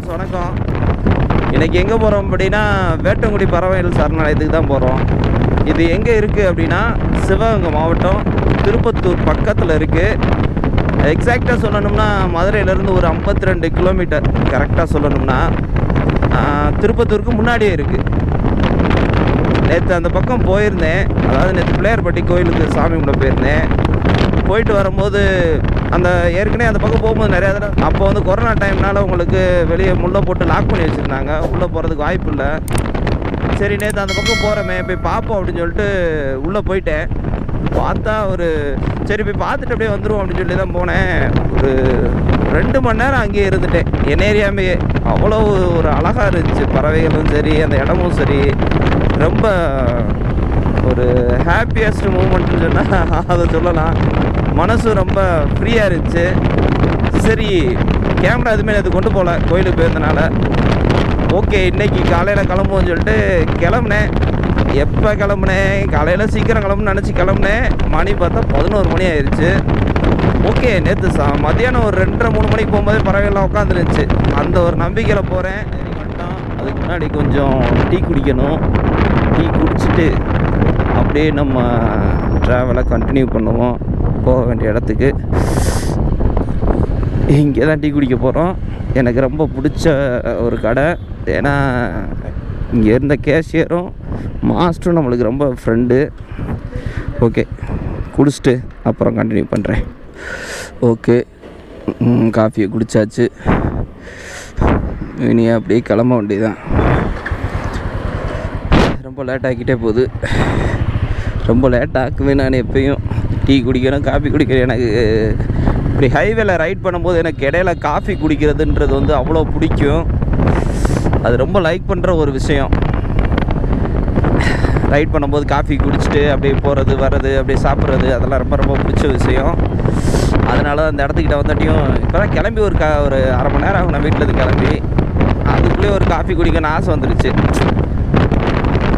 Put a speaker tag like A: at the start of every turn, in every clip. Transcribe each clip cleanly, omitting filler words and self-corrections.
A: Friends, வணக்கம். இன்றைக்கி எங்கே போகிறோம் அப்படின்னா வேட்டங்குடி பறவைகள் சரணாலயத்துக்கு தான் போகிறோம். இது எங்கே இருக்குது அப்படின்னா சிவகங்கை மாவட்டம் திருப்பத்தூர் பக்கத்தில் இருக்குது. எக்ஸாக்டாக சொல்லணும்னா மதுரையிலேருந்து ஒரு 52 கிலோமீட்டர் கரெக்டாக சொல்லணும்னா திருப்பத்தூருக்கு முன்னாடியே இருக்குது. நேற்று அந்த பக்கம் போயிருந்தேன். அதாவது நேற்று பிள்ளையார்பட்டி கோயிலுக்கு சாமி கும்பிட போயிருந்தேன். போயிட்டு வரும்போது அந்த ஏற்கனவே அந்த பக்கம் போகும்போது நிறையா தடவை அப்போ வந்து கொரோனா டைம்னால உங்களுக்கு வெளியே முள்ளை போட்டு லாக் பண்ணி வச்சுருந்தாங்க. உள்ளே போகிறதுக்கு வாய்ப்பு இல்லை. சரி, நேற்று அந்த பக்கம் போகிறோமே போய் பார்ப்போம் அப்படின்னு சொல்லிட்டு உள்ளே போயிட்டேன். பார்த்தா சரி போய் பார்த்துட்டு அப்படியே வந்துடுவோம் அப்படின்னு சொல்லி தான் போனேன். ஒரு 2 மணி நேரம் அங்கேயே இருந்துட்டேன். என் ஏரியாமே அவ்வளோ ஒரு அழகாக இருந்துச்சு. பறவைகளும் சரி, அந்த இடமும் சரி, ரொம்ப ஒரு ஹாப்பியஸ்ட் மூமெண்ட்னு சொன்னால் அதை சொல்லலாம். மனசு ரொம்ப ஃப்ரீயாக இருந்துச்சு. சரி, கேமரா எதுவுமே அது கொண்டு போகல கோயிலுக்கு போயிருந்தனால. ஓகே, இன்றைக்கி காலையில் கிளம்புவோன்னு சொல்லிட்டு கிளம்புனேன். எப்போ கிளம்புனேன்? காலையில் சீக்கிரம் கிளம்புன்னு நினச்சி கிளம்புனேன். மணி பார்த்தா 11 மணி ஆயிடுச்சு. ஓகே, நேற்று மதியானம் ஒரு 2:30-3 மணிக்கு போகும்போதே பறவைகள்லாம் உட்காந்துருந்துச்சு. அந்த ஒரு நம்பிக்கையில் போகிறேன். சரி மட்டும் அதுக்கு முன்னாடி கொஞ்சம் டீ குடிக்கணும். டீ குடிச்சிட்டு அப்படியே நம்ம ட்ராவலை கண்டினியூ பண்ணுவோம் போக வேண்டிய இடத்துக்கு. இங்கே தான் டீ குடிக்க போகிறோம். எனக்கு ரொம்ப பிடிச்ச ஒரு கடை. ஏன்னா இங்கே இருந்த கேஷியரும் மாஸ்டரும் நம்மளுக்கு ரொம்ப ஃப்ரெண்டு. ஓகே, குடிச்சிட்டு அப்புறம் கண்டினியூ பண்ணுறேன். ஓகே, காஃபியை குடித்தாச்சு. இனி அப்படியே கிளம்ப வேண்டியதுதான். ரொம்ப லேட் ஆக்கிட்டே போகுது. ரொம்ப லேட் ஆக்குவேன் நான் எப்பயும். டீ குடிக்கணும், காஃபி குடிக்கிறேன். எனக்கு இப்படி ஹைவேல ரைட் பண்ணும்போது எனக்கு இடையில காஃபி குடிக்கிறதுன்றது வந்து அவ்வளோ பிடிக்கும். அது ரொம்ப லைக் பண்ணுற ஒரு விஷயம். ரைட் பண்ணும்போது காஃபி குடிச்சிட்டு அப்படியே போகிறது வர்றது அப்படியே சாப்பிட்றது அதெல்லாம் ரொம்ப ரொம்ப பிடிச்ச விஷயம். அதனால அந்த இடத்துக்கிட்ட வந்தாட்டியும் இப்போ தான் கிளம்பி ஒரு 1/2 மணி நேரம் ஆகும் நான் வீட்டிலேருந்து கிளம்பி. அதுக்குள்ளேயே ஒரு காஃபி குடிக்கணும்னு ஆசை வந்துருச்சு.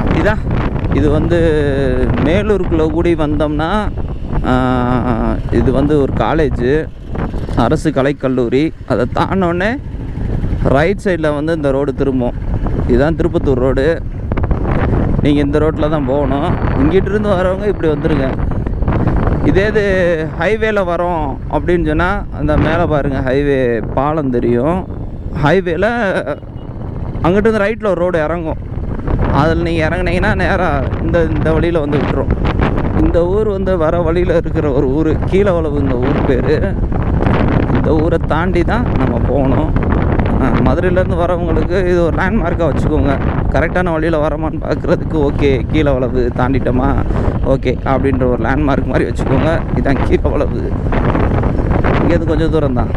A: அப்படிதான். இது வந்து மேலூருக்குள்ளே கூடி வந்தோம்னா இது வந்து ஒரு காலேஜு, அரசு கலைக்கல்லூரி. அதை தாண்டோடனே ரைட் சைடில் வந்து இந்த ரோடு திரும்பும். இதுதான் திருப்பத்தூர் ரோடு. நீங்கள் இந்த ரோட்டில் தான் போகணும். இங்கிட்டிருந்து வரவங்க இப்படி வந்துடுங்க. இது ஹைவேல வரோம் அப்படின்னு சொன்னால் அந்த மேலே பாருங்கள், ஹைவே பாலம் தெரியும். ஹைவேல அங்கிட்டு வந்து ரைட்டில் ஒரு ரோடு இறங்கும். அதில் நீங்கள் இறங்குனீங்கன்னா நேராக இந்த வழியில் வந்து விட்டுரும். இந்த ஊர் வந்து வர வழியில் இருக்கிற ஒரு ஊர், கீழே வளவு இந்த ஊர் பேர். இந்த ஊரை தாண்டி தான் நம்ம போகணும். மதுரையிலேருந்து வரவங்களுக்கு இது ஒரு லேண்ட்மார்க்காக வச்சுக்கோங்க. கரெக்டான வழியில் வரமான்னு பார்க்குறதுக்கு. ஓகே, கீழே வளவு தாண்டிட்டோமா, ஓகே அப்படின்ற ஒரு லேண்ட்மார்க் மாதிரி வச்சுக்கோங்க. இதுதான் கீழே வளவு. இங்கேருந்து கொஞ்சம் தூரம் தான்,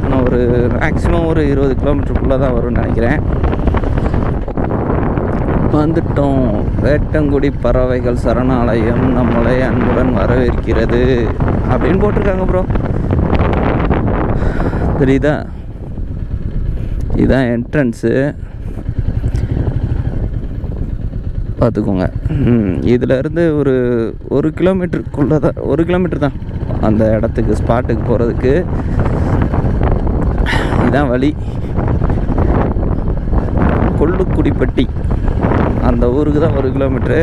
A: ஆனால் ஒரு மேக்ஸிமம் ஒரு 20 கிலோமீட்டருக்குள்ளே தான் வரும்னு நினைக்கிறேன். வந்துட்டோம். வேட்டங்குடி பறவைகள் சரணாலயம் நம்மளை அன்புடன் வரவேற்கிறது அப்படின்னு போட்டிருக்காங்க ப்ரோ. தெரியுதா? இதுதான் என்ட்ரன்ஸு. பார்த்துக்கோங்க. இதிலேருந்து ஒரு கிலோமீட்டருக்குள்ளே தான், 1 கிலோமீட்டர் தான் அந்த இடத்துக்கு, ஸ்பாட்டுக்கு போகிறதுக்கு. இதுதான் வழி. கொள்ளுக்குடிப்பட்டி அந்த ஊருக்கு தான் 1 கிலோமீட்ரு.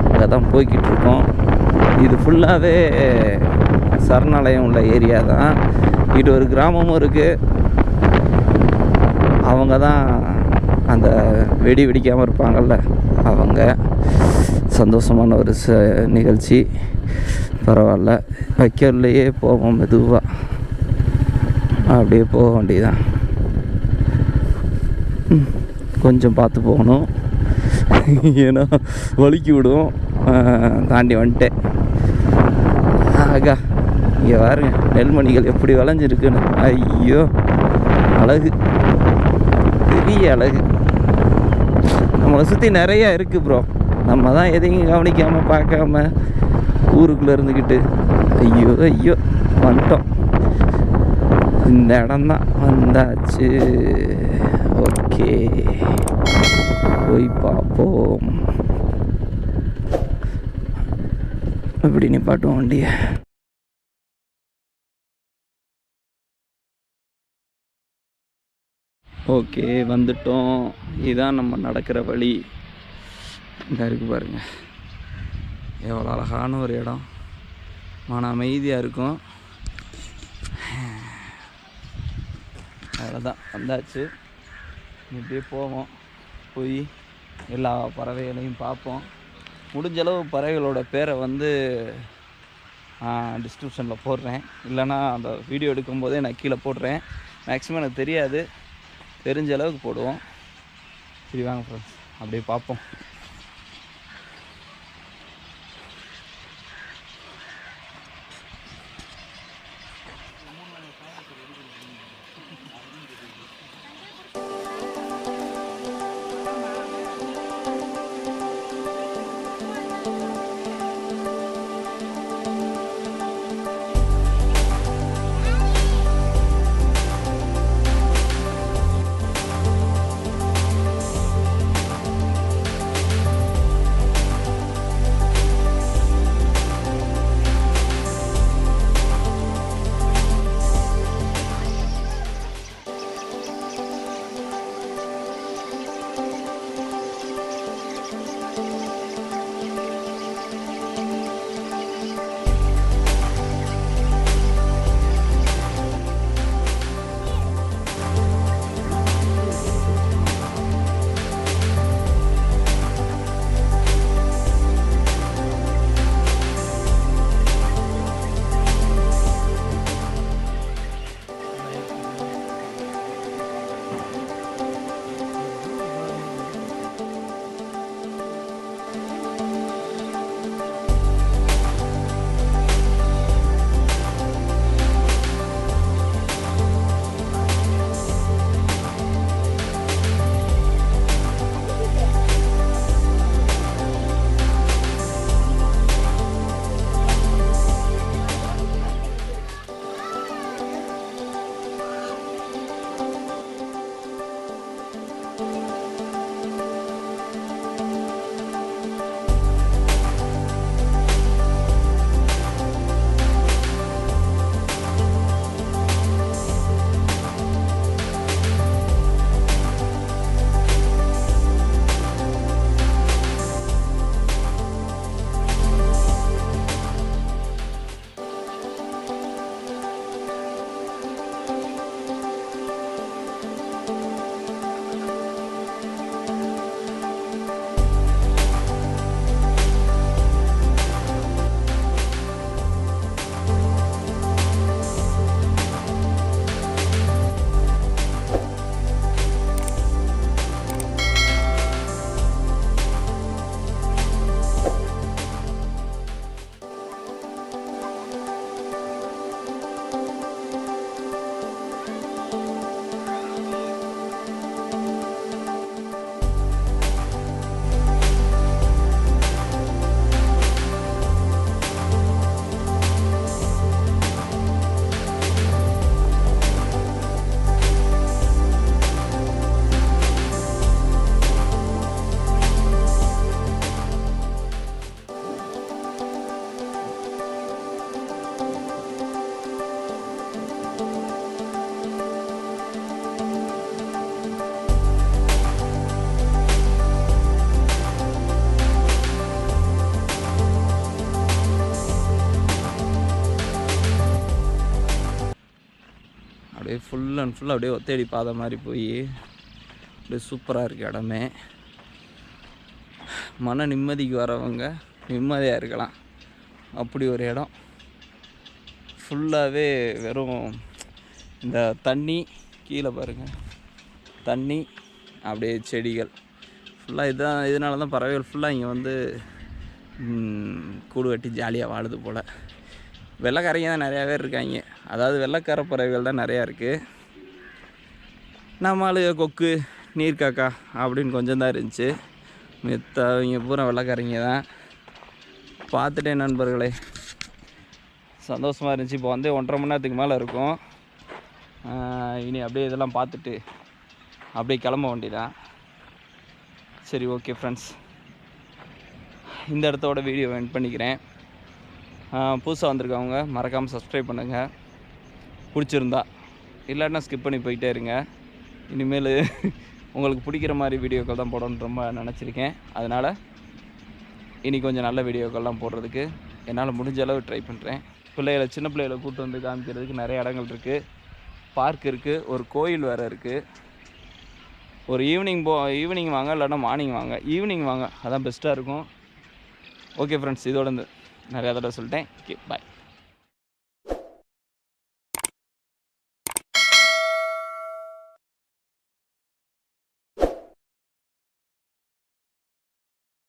A: அங்கே தான் போய்கிட்டு இருக்கோம். இது ஃபுல்லாகவே சரணாலயம் உள்ள ஏரியா தான். இது ஒரு கிராமமும் இருக்குது. அவங்க தான் அந்த வெடிக்காமல் இருப்பாங்கள்ல, அவங்க. சந்தோஷமான ஒரு நிகழ்ச்சி. பரவாயில்ல, வைக்கலையே போவோம் மெதுவாக. அப்படியே போக வேண்டியதான். கொஞ்சம் பார்த்து போகணும், ஏன்னா வலிக்கி விடும். தாண்டி வந்துட்டேன். ஆகா, இங்கே பாருங்க நெல்மணிகள் எப்படி விளைஞ்சிருக்குன்னு. ஐயோ, அழகு, பெரிய அழகு. நம்மளை சுற்றி நிறையா இருக்குது ப்ரோ. நம்ம தான் எதையும் கவனிக்காமல் பார்க்காம ஊருக்குள்ளே இருந்துக்கிட்டு ஐயோ வந்துட்டோம். இந்த இடம்தான் வந்தாச்சு. ஓகே, போய் பார்ப்போம். எப்படி நிப்பாட்டுவோம் வண்டியை. ஓகே, வந்துட்டோம். இதுதான் நம்ம நடக்கிற வழி. இங்கே இருக்குது பாருங்கள், எவ்வளோ அழகான ஒரு இடம், மன அமைதியாக இருக்கும். அவ்வளோதான், வந்தாச்சு. இப்படியே போவோம், போய் எல்லா பறவைகளையும் பார்ப்போம். முடிஞ்சளவு பறவைகளோட பேரை வந்து டிஸ்கிரிப்ஷனில் போடுறேன், இல்லைனா அந்த வீடியோ எடுக்கும்போதே நான் கீழே போடுறேன். மேக்ஸிமம் எனக்கு தெரியாது, தெரிஞ்ச அளவுக்கு போடுவோம். சரி வாங்க ஃப்ரெண்ட்ஸ், அப்படியே பார்ப்போம். அப்படியே ஃபுல் அண்ட் ஃபுல்லாக அப்படியே ஒத்தேடி பாதை மாதிரி போய் அப்படியே சூப்பராக இருக்குது இடமே. மன நிம்மதிக்கு வரவங்க நிம்மதியாக இருக்கலாம், அப்படி ஒரு இடம். ஃபுல்லாகவே வெறும் இந்த தண்ணி, கீழே பாருங்கள் தண்ணி, அப்படியே செடிகள் ஃபுல்லாக. இதுதான், இதனால தான் பறவைகள் ஃபுல்லாக இங்கே வந்து கூடு கட்டி ஜாலியாக வாழுது போல். வெள்ளைக்காரங்க தான் நிறையா பேர் இருக்காங்க, அதாவது வெள்ளைக்கார பறவைகள் தான் நிறையா இருக்குது. நம்மளு கொக்கு, நீர்க்காக்கா அப்படின்னு கொஞ்சம் தான் இருந்துச்சு. அவங்க பூரா வெள்ளைக்காரங்க தான். பார்த்துட்டேன் நண்பர்களே, சந்தோஷமாக இருந்துச்சு. இப்போ வந்து 1.5 மணி நேரத்துக்கு மேலே இருக்கும். இனி அப்படியே இதெல்லாம் பார்த்துட்டு அப்படியே கிளம்ப வேண்டியதான். சரி, ஓகே ஃப்ரெண்ட்ஸ், இந்த இடத்தோட வீடியோ எண்ட் பண்ணிக்கிறேன். புதுசாக வந்திருக்கவங்க மறக்காமல் சப்ஸ்கிரைப் பண்ணுங்கள் பிடிச்சிருந்தா, இல்லாட்டினா ஸ்கிப் பண்ணி போயிட்டே இருங்க. இனிமேல் உங்களுக்கு பிடிக்கிற மாதிரி வீடியோக்கள் தான் போடணுன்னு ரொம்ப நினச்சிருக்கேன். அதனால் இனி கொஞ்சம் நல்ல வீடியோக்கள்லாம் போடுறதுக்கு என்னால் முடிஞ்ச அளவு ட்ரை பண்ணுறேன். சின்ன பிள்ளைகளை கூப்பிட்டு வந்து காமிக்கிறதுக்கு நிறைய இடங்கள் இருக்குது. பார்க் இருக்குது, ஒரு கோயில் வேறு இருக்குது. ஒரு ஈவினிங் வாங்க, இல்லைன்னா மார்னிங் வாங்க. ஈவினிங் வாங்க, அதான் பெஸ்ட்டாக இருக்கும். ஓகே ஃப்ரெண்ட்ஸ், இதோட நிறையா தடவை சொல்லிட்டேன். ஓகே, பாய்.